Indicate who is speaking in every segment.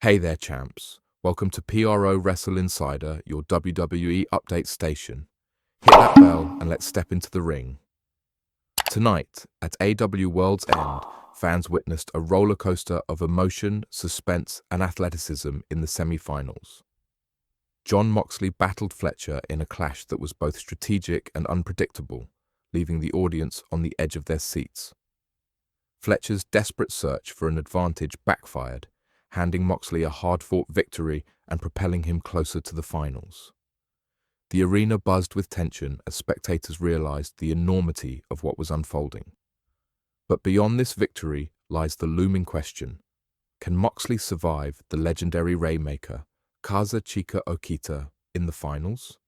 Speaker 1: Hey there, champs. Welcome to PRO Wrestle Insider, your WWE update station. Hit that bell and let's step into the ring. Tonight, at AEW Worlds End, fans witnessed a roller coaster of emotion, suspense, and athleticism in the semi-finals. Jon Moxley battled Fletcher in a clash that was both strategic and unpredictable, leaving the audience on the edge of their seats. Fletcher's desperate search for an advantage backfired, handing Moxley a hard-fought victory and propelling him closer to the finals. The arena buzzed with tension as spectators realized the enormity of what was unfolding. But beyond this victory lies the looming question: can Moxley survive the legendary Rainmaker, Kazuchika Okada, in the finals?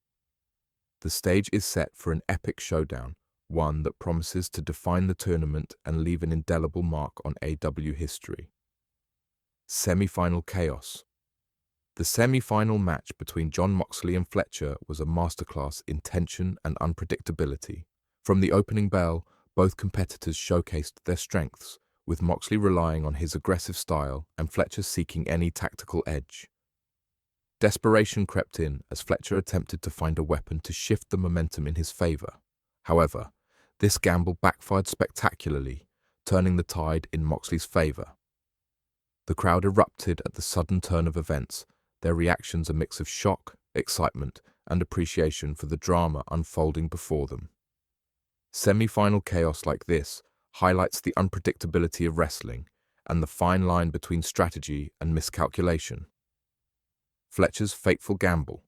Speaker 1: The stage is set for an epic showdown, one that promises to define the tournament and leave an indelible mark on AEW history. Semi-final chaos. The semi-final match between Jon Moxley and Fletcher was a masterclass in tension and unpredictability. From the opening bell, both competitors showcased their strengths, with Moxley relying on his aggressive style and Fletcher seeking any tactical edge. Desperation crept in as Fletcher attempted to find a weapon to shift the momentum in his favor. However, this gamble backfired spectacularly, turning the tide in Moxley's favor. The crowd erupted at the sudden turn of events, their reactions a mix of shock, excitement, and appreciation for the drama unfolding before them. Semi-final chaos like this highlights the unpredictability of wrestling and the fine line between strategy and miscalculation. Fletcher's fateful gamble.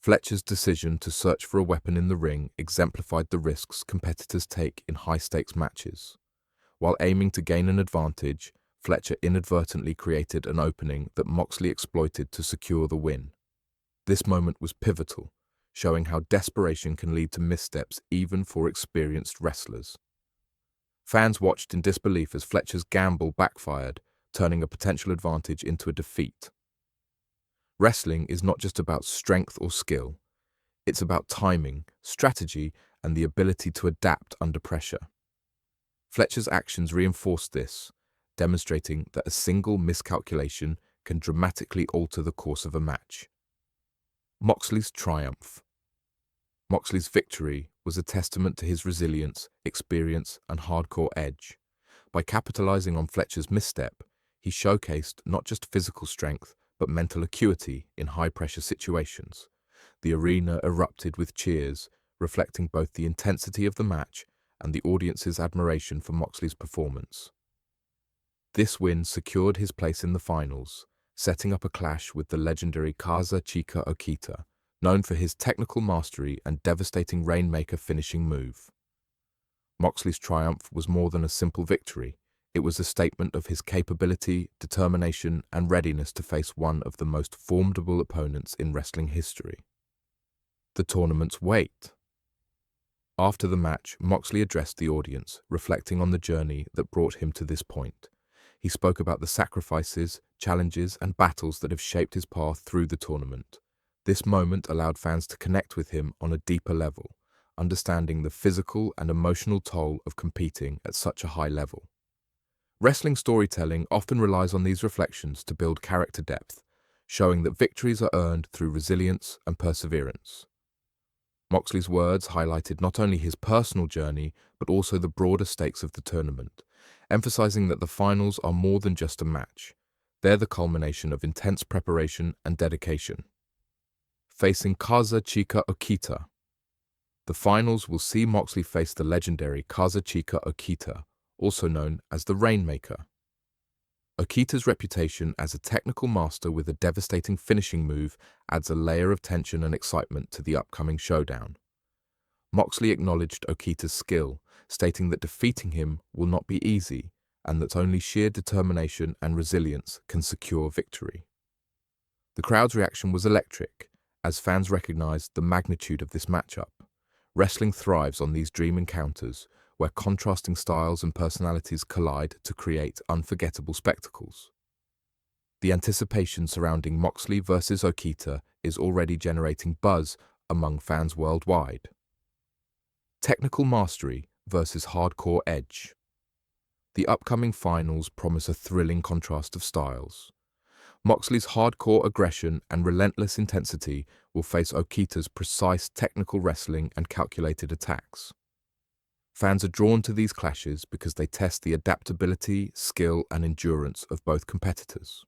Speaker 1: Fletcher's decision to search for a weapon in the ring exemplified the risks competitors take in high-stakes matches. While aiming to gain an advantage, Fletcher inadvertently created an opening that Moxley exploited to secure the win. This moment was pivotal, showing how desperation can lead to missteps even for experienced wrestlers. Fans watched in disbelief as Fletcher's gamble backfired, turning a potential advantage into a defeat. Wrestling is not just about strength or skill. It's about timing, strategy, and the ability to adapt under pressure. Fletcher's actions reinforced this, demonstrating that a single miscalculation can dramatically alter the course of a match. Moxley's triumph. Moxley's victory was a testament to his resilience, experience, and hardcore edge. By capitalizing on Fletcher's misstep, he showcased not just physical strength, but mental acuity in high-pressure situations. The arena erupted with cheers, reflecting both the intensity of the match and the audience's admiration for Moxley's performance. This win secured his place in the finals, setting up a clash with the legendary Kazuchika Okada, known for his technical mastery and devastating Rainmaker finishing move. Moxley's triumph was more than a simple victory. It was a statement of his capability, determination, and readiness to face one of the most formidable opponents in wrestling history. The tournament's weight. After the match, Moxley addressed the audience, reflecting on the journey that brought him to this point. He spoke about the sacrifices, challenges, and battles that have shaped his path through the tournament. This moment allowed fans to connect with him on a deeper level, understanding the physical and emotional toll of competing at such a high level. Wrestling storytelling often relies on these reflections to build character depth, showing that victories are earned through resilience and perseverance. Moxley's words highlighted not only his personal journey, but also the broader stakes of the tournament, emphasizing that the finals are more than just a match. They're the culmination of intense preparation and dedication. Facing Kazuchika Okada. The finals will see Moxley face the legendary Kazuchika Okada, also known as the Rainmaker. Okita's reputation as a technical master with a devastating finishing move adds a layer of tension and excitement to the upcoming showdown. Moxley acknowledged Okita's skill, stating that defeating him will not be easy and that only sheer determination and resilience can secure victory. The crowd's reaction was electric, as fans recognized the magnitude of this matchup. Wrestling thrives on these dream encounters, where contrasting styles and personalities collide to create unforgettable spectacles. The anticipation surrounding Moxley versus Okada is already generating buzz among fans worldwide. Technical mastery versus hardcore edge. The upcoming finals promise a thrilling contrast of styles. Moxley's hardcore aggression and relentless intensity will face Okita's precise technical wrestling and calculated attacks. Fans are drawn to these clashes because they test the adaptability, skill, and endurance of both competitors.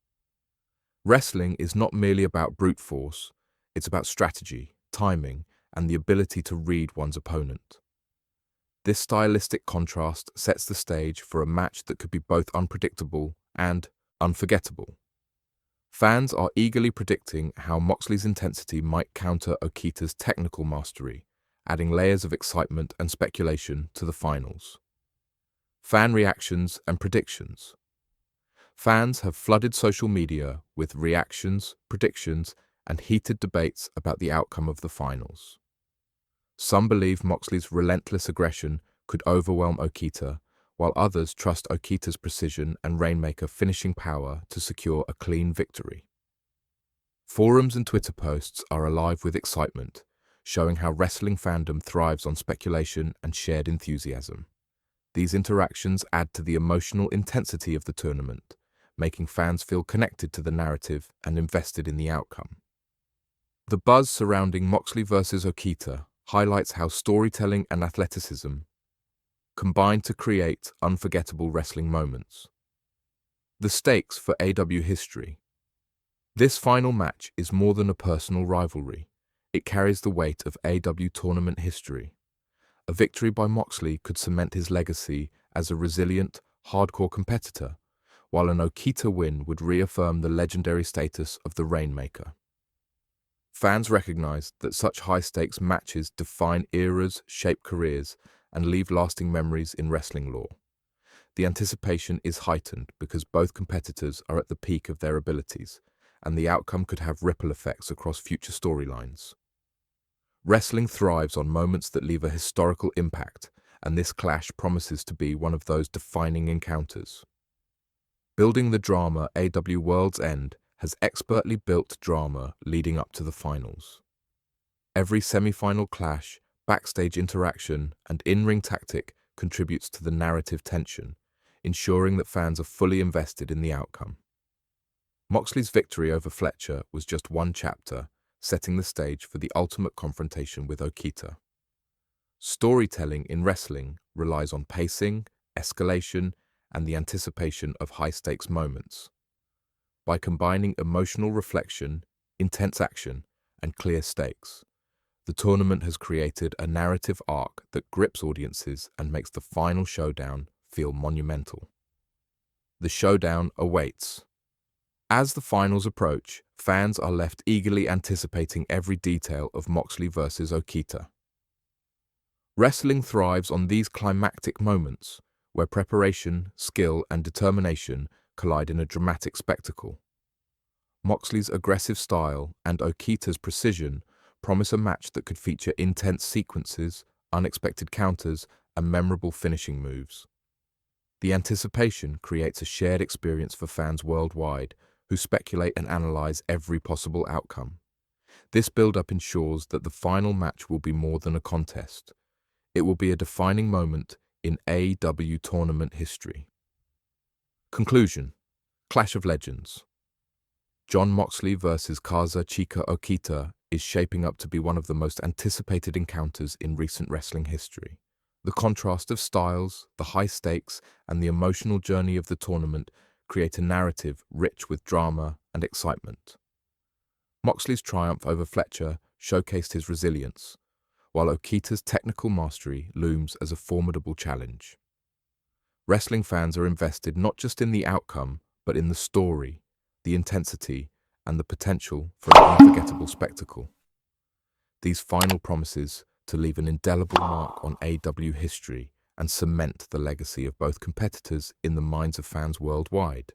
Speaker 1: Wrestling is not merely about brute force, it's about strategy, timing, and the ability to read one's opponent. This stylistic contrast sets the stage for a match that could be both unpredictable and unforgettable. Fans are eagerly predicting how Moxley's intensity might counter Okita's technical mastery, adding layers of excitement and speculation to the finals. Fan reactions and predictions. Fans have flooded social media with reactions, predictions, and heated debates about the outcome of the finals. Some believe Moxley's relentless aggression could overwhelm Okita, while others trust Okita's precision and Rainmaker finishing power to secure a clean victory. Forums and Twitter posts are alive with excitement, showing how wrestling fandom thrives on speculation and shared enthusiasm. These interactions add to the emotional intensity of the tournament, making fans feel connected to the narrative and invested in the outcome. The buzz surrounding Moxley vs. Okita highlights how storytelling and athleticism combine to create unforgettable wrestling moments. The stakes for AEW history. This final match is more than a personal rivalry. It carries the weight of AEW tournament history. A victory by Moxley could cement his legacy as a resilient, hardcore competitor, while an Okita win would reaffirm the legendary status of the Rainmaker. Fans recognize that such high-stakes matches define eras, shape careers, and leave lasting memories in wrestling lore. The anticipation is heightened because both competitors are at the peak of their abilities, and the outcome could have ripple effects across future storylines. Wrestling thrives on moments that leave a historical impact, and this clash promises to be one of those defining encounters. Building the drama, AEW Worlds End has expertly built drama leading up to the finals. Every semi-final clash, backstage interaction, and in-ring tactic contributes to the narrative tension, ensuring that fans are fully invested in the outcome. Moxley's victory over Fletcher was just one chapter, setting the stage for the ultimate confrontation with Okita. Storytelling in wrestling relies on pacing, escalation, and the anticipation of high-stakes moments. By combining emotional reflection, intense action, and clear stakes, the tournament has created a narrative arc that grips audiences and makes the final showdown feel monumental. The showdown awaits. As the finals approach, fans are left eagerly anticipating every detail of Moxley vs. Okita. Wrestling thrives on these climactic moments, where preparation, skill, and determination collide in a dramatic spectacle. Moxley's aggressive style and Okita's precision promise a match that could feature intense sequences, unexpected counters, and memorable finishing moves. The anticipation creates a shared experience for fans worldwide who speculate and analyze every possible outcome. This build-up ensures that the final match will be more than a contest. It will be a defining moment in AEW tournament history. Conclusion. Clash of Legends. Jon Moxley vs. Kazuchika Okada is shaping up to be one of the most anticipated encounters in recent wrestling history. The contrast of styles, the high stakes, and the emotional journey of the tournament create a narrative rich with drama and excitement. Moxley's triumph over Fletcher showcased his resilience, while Okita's technical mastery looms as a formidable challenge. Wrestling fans are invested not just in the outcome, but in the story, the intensity, and the potential for an unforgettable spectacle. These final promises to leave an indelible mark on AEW history and cement the legacy of both competitors in the minds of fans worldwide.